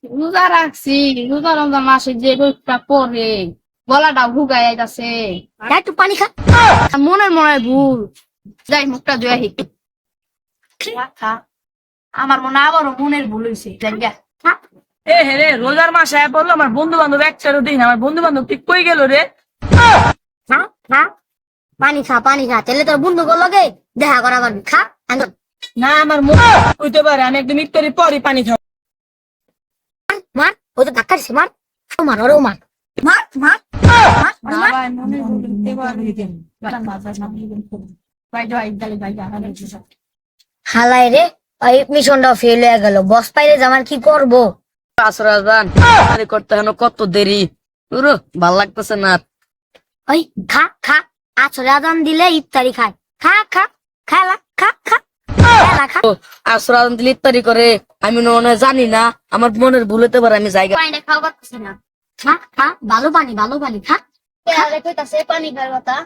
রোজা রাখছি। রোজা রমজান মাসে যে রোদটা পড়ে গলাটা ভুগাই আইতাছে। একটু পানি খা। মনের মনে ভুল। যাই মুখটা ধুয়ে আসি। খা। আমার মনে হয় আবারও মনের ভুল হয়েছে। যাই গা। খা। এ হে রে, রোজার মাসে আয় বললো আমার বন্ধু বান্ধব একটারও দিন, আমার বন্ধু বান্ধব ঠিক কই গেল রে? খা। খা। পানি খা, পানি খা। তাহলে তোর বন্ধু লগে দেখা করা পারবি। খা। আন্দর। না, আমার মনে হইতে পারে আমি একদম ইফতারির পরই পানি খাবো। মার। ও তো ধাক্কা দিছে, মার। ও মার, ওরেও মার। মার, মার। মার, ওরে মার। ভাই মনের ভুল হইতে পারে। ভাই যাই তাহলে ভাই যা। হালাই রে, ওই মিশনটাও ফেল হয়ে গেল। বস পাইলে যে আমার কি করবো? আসর আজান আরে করতে হেন কত দেরি। পুরো ভাল লাগতেছে না। ওই খা, খা। আছরে আজান দিলে ইফতারি খায়। খা, খা। খেলা, খা, খা। খেলা, খা। আসর আজান দিলে ইফতারি করে, আমি মনে হয় জানি না, আমার মনের ভুল হতে পারে, আমি জায়গা। পানিটা খাওয়া পারতেছি না। খা, খা। ভালো পানি, ভালো পানি। খা। আরে কইতাছে পানি খাওয়ার কথা।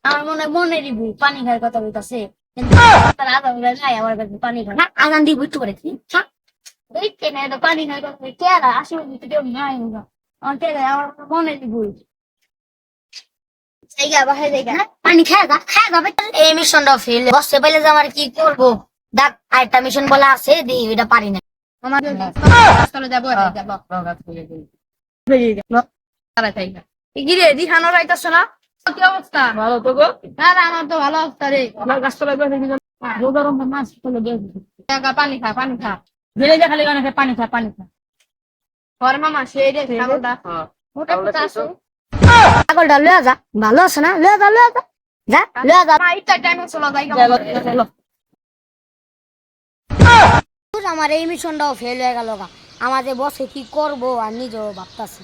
আমার মনে মনেরই ভুল পানি খাওয়ার কথা কইতাছে। কিন্তু তার আধা বেলা নাই আমার কাছে পানি খাওয়া। খা, আজান দিব একটু করে। খা। দেখতে না এটা পানি খাওয়ার কথা। কেরা আশেপাশে তো কেউ নাই না। আমার কে আমার মনেরই ভুল। জায়গা বাহে জায়গা। হ্যাঁ, পানি খায় যা, খায় যাবে। এই মিশনটাও ফেল। বসে পাইলে যে আমার কি করবো? দেখ, আরেকটা মিশন বলা আছে, দিই এটা পারি না। আমাদের রাস্তায় যাবো যাবো। তাড়াতাড়ি গিরে দিহানো রাইতাছ না? কি অবস্থা? ভালো তো গো। না আমার তো ভালো অবস্থা রে। আমার গাছতলায় বসে কিন্তু রোজার মাস চলে গেছে। টাকা পানি খা পানি খা। গেলে যে খালি গানে পানি খা, পানি খা। ঘর মামা সেই রে ছাগলটা মোটা মোটা আছে। ছাগলটা লয়ে যা, ভালো আছে না? লয়ে যা, লয়ে যা। যা, লয়ে যা। মা ইচ্ছা টাইমে চলো যাই চলো। আমার এই মিশনটাও ফেল হয়ে গেল গা। আমাদের বসে কি করবো আর নিজেও ভাবতাছি।